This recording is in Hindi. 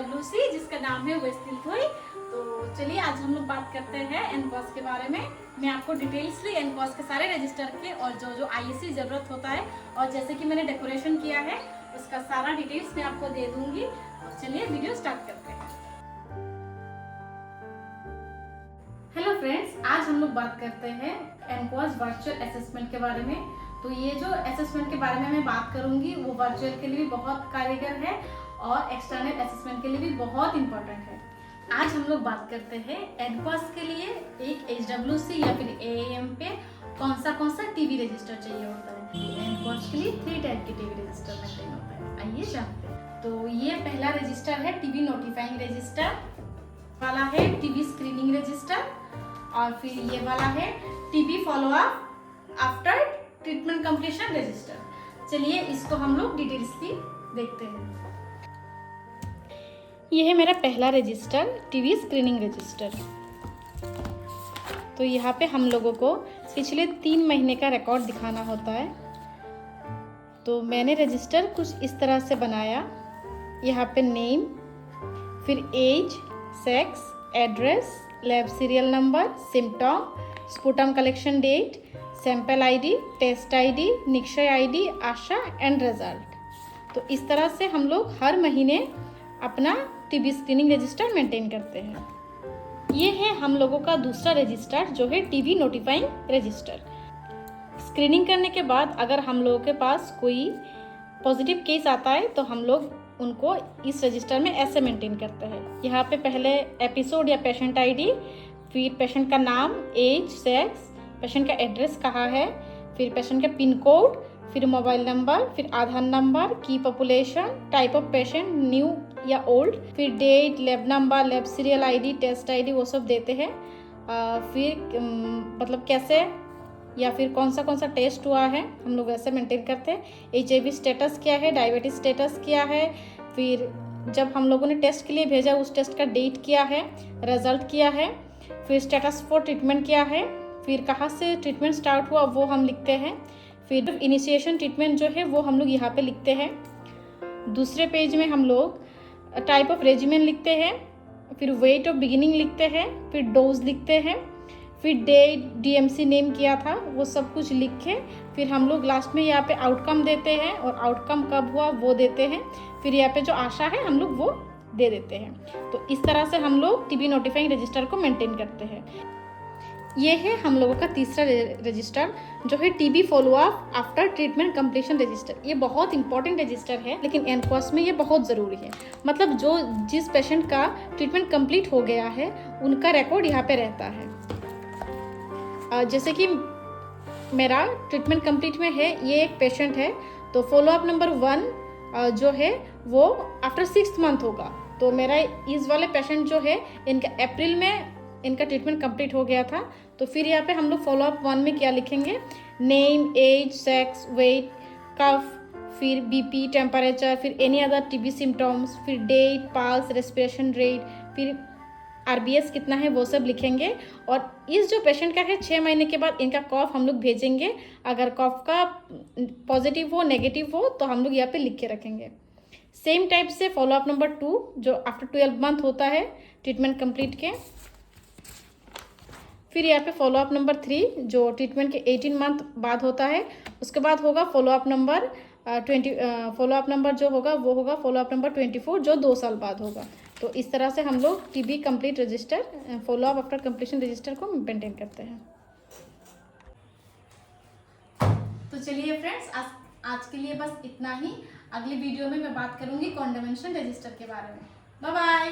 HWC जिसका नाम है वेस्टिल थोई। तो चलिए आज हम लोग बात करते हैं एनकॉस के बारे में। मैं आपको डिटेल्सली एनकॉस के सारे रजिस्टर के और जो ISC ज़रूरत होता है और जैसे कि मैंने डेकोरेशन किया है उसका सारा डिटेल्स मैं आपको दे दूंगी। और चलिए वीडियो स्टार्ट करते हैं। हेलो फ्रेंड्स, आज हम लोग बात करते हैं एनकॉस वर्चुअल असेसमेंट के बारे में। तो ये जो असेसमेंट के बारे में मैं बात करूंगी वो वर्चुअल के लिए भी बहुत कारगर है और एक्सटर्नल असेसमेंट के लिए भी बहुत इंपॉर्टेंट है। आज हम लोग बात करते हैं एनकॉस के लिए एक HWC या फिर AAM पे कौन सा टीवी रजिस्टर चाहिए होता है। एनकॉस के लिए 3 टाइप के टीवी रजिस्टर मेंटेन होता है, आइए जानते हैं। तो ये पहला रजिस्टर है टीवी नोटिफाइंग रजिस्टर, वाला है टीवी स्क्रीनिंग रजिस्टर, और फिर ये वाला है TV follow up after treatment completion register. चलिए इसको हम लोग डिटेल्सली देखते हैं। ये है मेरा पहला रजिस्टर टीवी स्क्रीनिंग रजिस्टर। तो यहाँ पे हम लोगों को पिछले 3 महीने का रिकॉर्ड दिखाना होता है। तो मैंने रजिस्टर कुछ इस तरह से बनाया। यहाँ पे नेम, फिर age, sex, address, lab serial number, symptom, sputum collection date, sample ID, test ID, Nikshay ID, ASHA and result. तो इस तरह से हम लोग हर महीने अपना टीवी स्क्रीनिंग रजिस्टर मेंटेन करते हैं। ये है हम लोगों का दूसरा रजिस्टर जो है टीवी नोटिफाइंग रजिस्टर। स्क्रीनिंग करने के बाद अगर हम लोगों के पास कोई पॉजिटिव केस आता है तो हम लोग उनको इस रजिस्टर में ऐसे मेंटेन करते हैं। यहाँ पे पहले एपिसोड या पेशेंट आईडी, फिर पेशेंट का नाम, एज, सेक्स, पेशेंट का एड्रेस कहाँ है, फिर पेशेंट का पिन कोड, फिर मोबाइल नंबर, फिर आधार नंबर, की population, type of patient, new या ओल्ड, फिर date, lab number, lab serial ID, test ID, वो सब देते हैं। फिर मतलब कैसे या फिर कौन सा टेस्ट हुआ है हम लोग वैसे मेंटेन करते हैं। HIV स्टेटस क्या है, डायबिटीज स्टेटस क्या है, फिर जब हम लोगों ने टेस्ट के लिए भेजा उस टेस्ट का डेट क्या है, रिजल्ट क्या है, फिर स्टेटस फॉर ट्रीटमेंट क्या है, फिर कहाँ से ट्रीटमेंट स्टार्ट हुआ वो हम लिखते हैं, फिर इनिशिएशन ट्रीटमेंट जो है वो हम लोग यहाँ पे लिखते हैं। दूसरे पेज में हम लोग टाइप ऑफ रेजिमेन लिखते हैं, फिर वेट ऑफ बिगिनिंग लिखते हैं, फिर डोज लिखते हैं, फिर डेट, DMC नेम किया था वो सब कुछ लिख के फिर हम लोग लास्ट में यहाँ पे आउटकम देते हैं और आउटकम कब हुआ वो देते हैं। फिर यहाँ पे जो आशा है हम लोग वो दे देते हैं। तो इस तरह से हम लोग टीवी नोटिफाइंग रजिस्टर को मेंटेन करते हैं। ये है हम लोगों का तीसरा रजिस्टर जो है TB follow up after treatment completion register. ये बहुत इंपॉर्टेंट रजिस्टर है लेकिन एनकॉस में ये बहुत ज़रूरी है। मतलब जिस पेशेंट का ट्रीटमेंट कंप्लीट हो गया है उनका रिकॉर्ड यहाँ पे रहता है। जैसे कि मेरा ट्रीटमेंट कंप्लीट में है, ये एक पेशेंट है तो फॉलो अप नंबर 1 जो है वो आफ्टर 6th मंथ होगा। तो मेरा इस वाले पेशेंट जो है इनका अप्रैल में इनका ट्रीटमेंट कंप्लीट हो गया था। तो फिर यहाँ पे हम लोग फॉलो अप 1 में क्या लिखेंगे, नेम, एज, सेक्स, वेट, कफ, फिर BP, टेम्परेचर, फिर एनी अदर TB सिम्टम्स, फिर डेट, पल्स, रेस्पिरेशन रेट, फिर RBS कितना है वो सब लिखेंगे। और इस जो पेशेंट का है 6 महीने के बाद इनका कॉफ हम लोग भेजेंगे। अगर कॉफ का पॉजिटिव हो, नेगेटिव हो तो हम लोग यहाँ पे लिख के रखेंगे। सेम टाइप से फॉलो अप नंबर 2 जो आफ्टर 12 मंथ होता है ट्रीटमेंट कंप्लीट के। फिर यहाँ पे फॉलो अप नंबर 3 जो ट्रीटमेंट के 18 मंथ बाद होता है। उसके बाद होगा follow up number 20 follow up number जो होगा वो होगा फॉलो अप नंबर 24 जो 2 साल बाद होगा। तो इस तरह से हम लोग TB complete register, follow up after completion register को मेंटेन करते हैं। तो चलिए फ्रेंड्स, आज के लिए बस इतना ही। अगली वीडियो में मैं बात करूंगी कॉन्डमेंशन रजिस्टर के बारे में। Bye bye.